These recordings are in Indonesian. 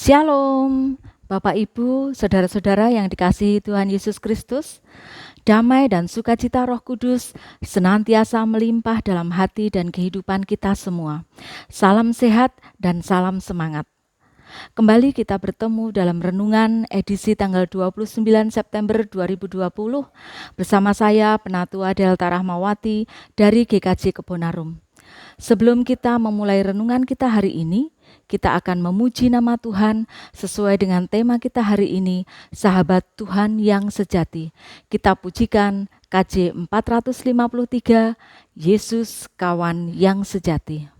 Shalom, Bapak Ibu, saudara-saudara yang dikasihi Tuhan Yesus Kristus. Damai dan sukacita Roh Kudus senantiasa melimpah dalam hati dan kehidupan kita semua. Salam sehat dan salam semangat. Kembali kita bertemu dalam renungan edisi tanggal 29 September 2020 bersama saya Penatua Delta Rahmawati dari GKJ Kebonarum. Sebelum kita memulai renungan kita hari ini, kita akan memuji nama Tuhan sesuai dengan tema kita hari ini, Sahabat Tuhan yang Sejati. Kita pujikan KJ 453, Yesus Kawan yang Sejati.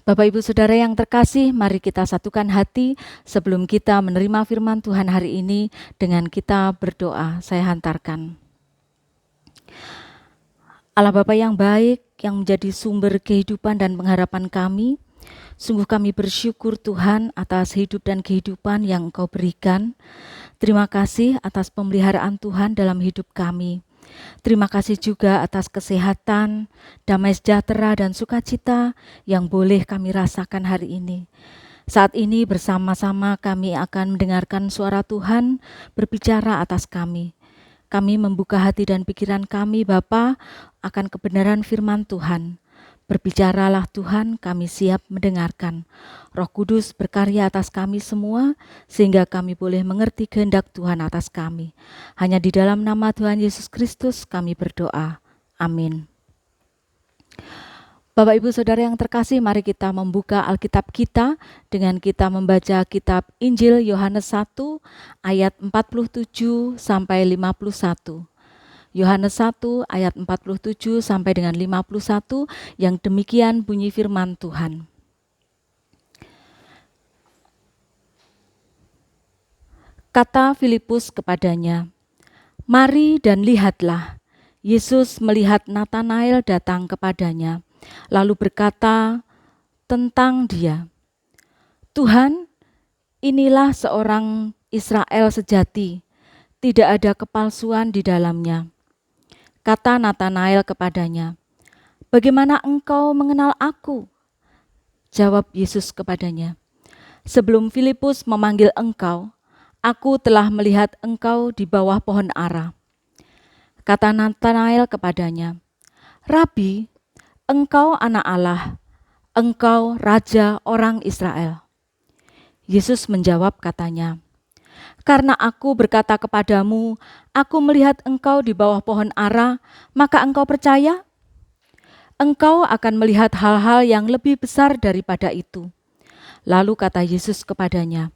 Bapak Ibu Saudara yang terkasih, mari kita satukan hati sebelum kita menerima firman Tuhan hari ini dengan kita berdoa. Saya hantarkan. Allah Bapa yang baik, yang menjadi sumber kehidupan dan pengharapan kami, sungguh kami bersyukur Tuhan atas hidup dan kehidupan yang Engkau berikan. Terima kasih atas pemeliharaan Tuhan dalam hidup kami. Terima kasih juga atas kesehatan, damai sejahtera dan sukacita yang boleh kami rasakan hari ini. Saat ini bersama-sama kami akan mendengarkan suara Tuhan berbicara atas kami. Kami membuka hati dan pikiran kami Bapa akan kebenaran firman Tuhan. Berbicaralah Tuhan, kami siap mendengarkan. Roh Kudus berkarya atas kami semua, sehingga kami boleh mengerti kehendak Tuhan atas kami. Hanya di dalam nama Tuhan Yesus Kristus kami berdoa. Amin. Bapak Ibu Saudara yang terkasih, mari kita membuka Alkitab kita dengan kita membaca kitab Injil Yohanes 1 ayat 47 sampai 51. Yohanes 1 ayat 47 sampai dengan 51 yang demikian bunyi firman Tuhan. Kata Filipus kepadanya, "Mari dan lihatlah." Yesus melihat Natanael datang kepadanya, lalu berkata tentang dia, "Tuhan, inilah seorang Israel sejati, tidak ada kepalsuan di dalamnya." Kata Natanael kepadanya, "Bagaimana engkau mengenal aku?" Jawab Yesus kepadanya, "Sebelum Filipus memanggil engkau, aku telah melihat engkau di bawah pohon ara." Kata Natanael kepadanya, "Rabi, engkau anak Allah, engkau raja orang Israel." Yesus menjawab katanya, "Karena aku berkata kepadamu, aku melihat engkau di bawah pohon ara, maka engkau percaya? Engkau akan melihat hal-hal yang lebih besar daripada itu." Lalu kata Yesus kepadanya,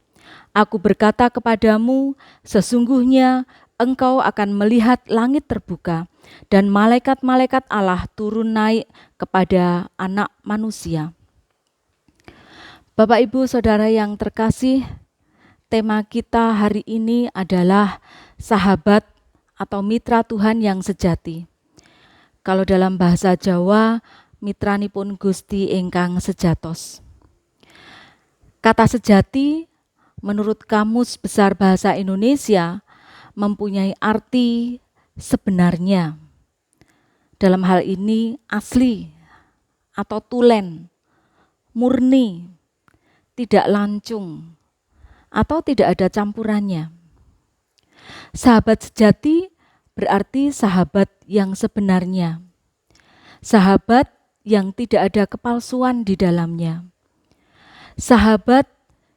"Aku berkata kepadamu, sesungguhnya engkau akan melihat langit terbuka dan malaikat-malaikat Allah turun naik kepada Anak Manusia." Bapak, Ibu, Saudara yang terkasih, tema kita hari ini adalah sahabat atau mitra Tuhan yang sejati. Kalau dalam bahasa Jawa, mitranipun Gusti ingkang sejatos. Kata sejati menurut Kamus Besar Bahasa Indonesia mempunyai arti sebenarnya. Dalam hal ini asli atau tulen, murni, tidak lancung, atau tidak ada campurannya. Sahabat sejati berarti sahabat yang sebenarnya. Sahabat yang tidak ada kepalsuan di dalamnya. Sahabat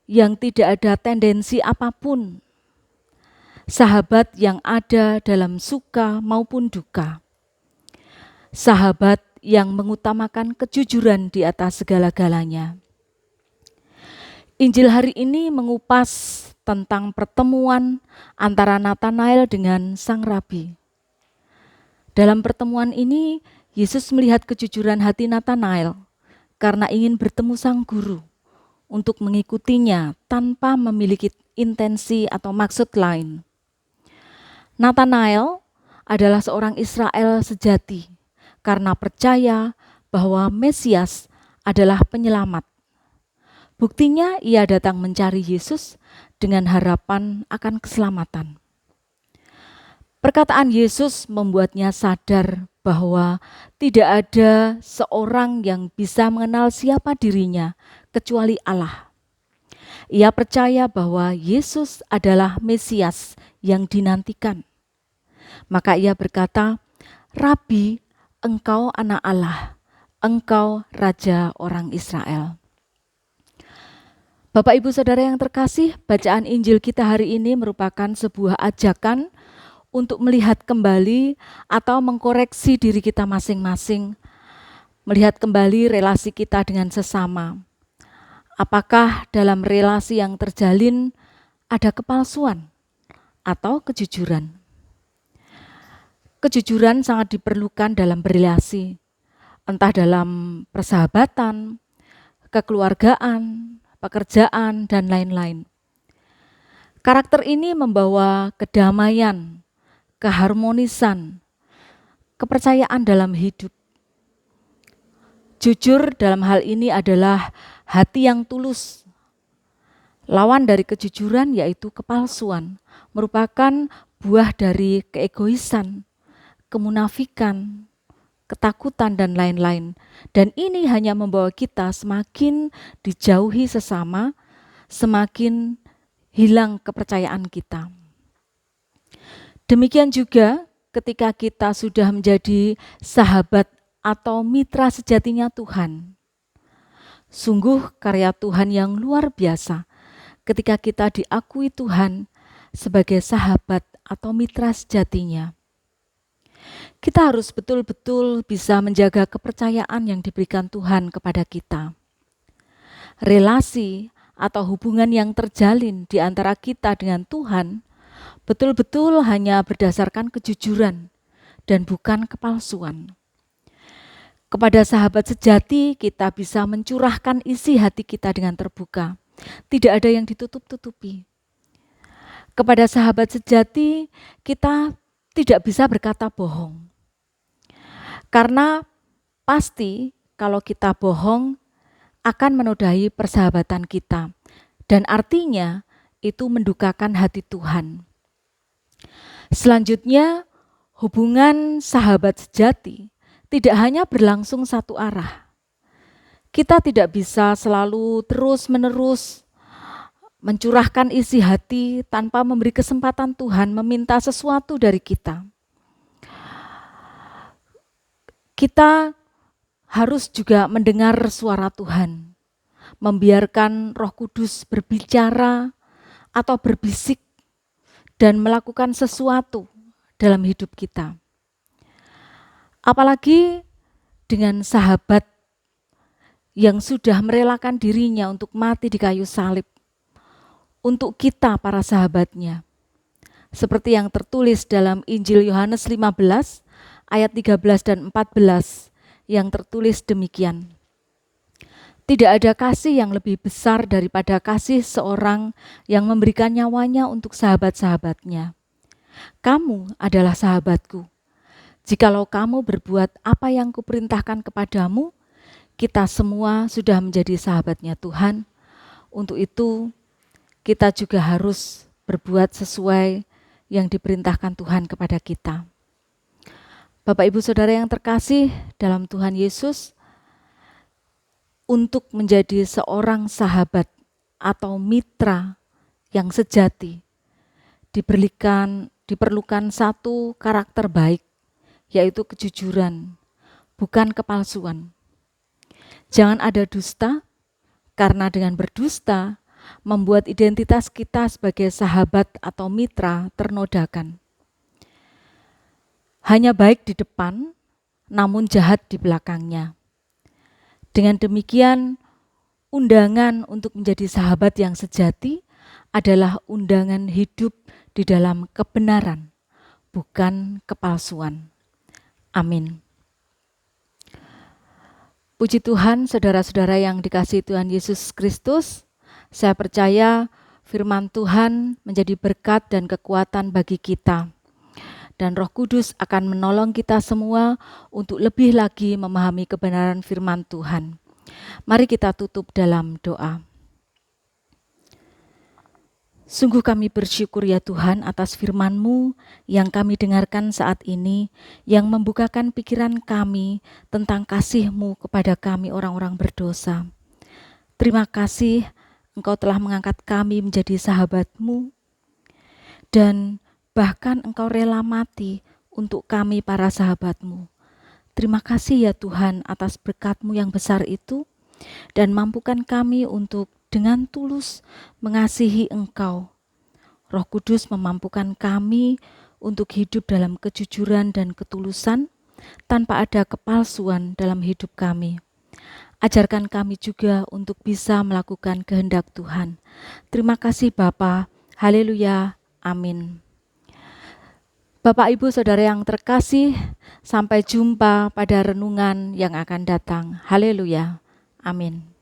yang tidak ada tendensi apapun. Sahabat yang ada dalam suka maupun duka. Sahabat yang mengutamakan kejujuran di atas segala-galanya. Injil hari ini mengupas tentang pertemuan antara Natanael dengan sang rabi. Dalam pertemuan ini, Yesus melihat kejujuran hati Natanael karena ingin bertemu sang guru untuk mengikutinya tanpa memiliki intensi atau maksud lain. Natanael adalah seorang Israel sejati karena percaya bahwa Mesias adalah penyelamat. Buktinya ia datang mencari Yesus dengan harapan akan keselamatan. Perkataan Yesus membuatnya sadar bahwa tidak ada seorang yang bisa mengenal siapa dirinya kecuali Allah. Ia percaya bahwa Yesus adalah Mesias yang dinantikan. Maka ia berkata, "Rabi, engkau anak Allah, engkau raja orang Israel." Bapak, Ibu, Saudara yang terkasih, bacaan Injil kita hari ini merupakan sebuah ajakan untuk melihat kembali atau mengkoreksi diri kita masing-masing, melihat kembali relasi kita dengan sesama. Apakah dalam relasi yang terjalin ada kepalsuan atau kejujuran? Kejujuran sangat diperlukan dalam berelasi, entah dalam persahabatan, kekeluargaan, pekerjaan, dan lain-lain. Karakter ini membawa kedamaian, keharmonisan, kepercayaan dalam hidup. Jujur dalam hal ini adalah hati yang tulus. Lawan dari kejujuran yaitu kepalsuan, merupakan buah dari keegoisan, kemunafikan, ketakutan, dan lain-lain. Dan ini hanya membawa kita semakin dijauhi sesama, semakin hilang kepercayaan kita. Demikian juga ketika kita sudah menjadi sahabat atau mitra sejatinya Tuhan. Sungguh karya Tuhan yang luar biasa ketika kita diakui Tuhan sebagai sahabat atau mitra sejatinya. Kita harus betul-betul bisa menjaga kepercayaan yang diberikan Tuhan kepada kita. Relasi atau hubungan yang terjalin di antara kita dengan Tuhan betul-betul hanya berdasarkan kejujuran dan bukan kepalsuan. Kepada sahabat sejati kita bisa mencurahkan isi hati kita dengan terbuka. Tidak ada yang ditutup-tutupi. Kepada sahabat sejati, kita tidak bisa berkata bohong. Karena pasti kalau kita bohong akan menodai persahabatan kita. Dan artinya itu mendukakan hati Tuhan. Selanjutnya, hubungan sahabat sejati tidak hanya berlangsung satu arah. Kita tidak bisa selalu terus-menerus mencurahkan isi hati tanpa memberi kesempatan Tuhan meminta sesuatu dari kita. Kita harus juga mendengar suara Tuhan, membiarkan Roh Kudus berbicara atau berbisik dan melakukan sesuatu dalam hidup kita. Apalagi dengan sahabat yang sudah merelakan dirinya untuk mati di kayu salib untuk kita para sahabatnya. Seperti yang tertulis dalam Injil Yohanes 15 ayat 13 dan 14 yang tertulis demikian. Tidak ada kasih yang lebih besar daripada kasih seorang yang memberikan nyawanya untuk sahabat-sahabatnya. Kamu adalah sahabatku. Jikalau kamu berbuat apa yang kuperintahkan kepadamu, kita semua sudah menjadi sahabatnya Tuhan. Untuk itu, kita juga harus berbuat sesuai yang diperintahkan Tuhan kepada kita. Bapak, Ibu, Saudara yang terkasih dalam Tuhan Yesus, untuk menjadi seorang sahabat atau mitra yang sejati, diperlukan satu karakter baik, yaitu kejujuran, bukan kepalsuan. Jangan ada dusta, karena dengan berdusta membuat identitas kita sebagai sahabat atau mitra ternodakan. Hanya baik di depan, namun jahat di belakangnya. Dengan demikian, undangan untuk menjadi sahabat yang sejati adalah undangan hidup di dalam kebenaran, bukan kepalsuan. Amin. Puji Tuhan, saudara-saudara yang dikasihi Tuhan Yesus Kristus, saya percaya firman Tuhan menjadi berkat dan kekuatan bagi kita. Dan Roh Kudus akan menolong kita semua untuk lebih lagi memahami kebenaran firman Tuhan. Mari kita tutup dalam doa. Sungguh kami bersyukur ya Tuhan atas firman-Mu yang kami dengarkan saat ini, yang membukakan pikiran kami tentang kasih-Mu kepada kami orang-orang berdosa. Terima kasih Engkau telah mengangkat kami menjadi sahabat-Mu, dan bahkan Engkau rela mati untuk kami para sahabat-Mu. Terima kasih ya Tuhan atas berkat-Mu yang besar itu, dan mampukan kami untuk dengan tulus mengasihi Engkau. Roh Kudus memampukan kami untuk hidup dalam kejujuran dan ketulusan, tanpa ada kepalsuan dalam hidup kami. Ajarkan kami juga untuk bisa melakukan kehendak Tuhan. Terima kasih Bapa. Haleluya. Amin. Bapak, Ibu, Saudara yang terkasih, sampai jumpa pada renungan yang akan datang. Haleluya. Amin.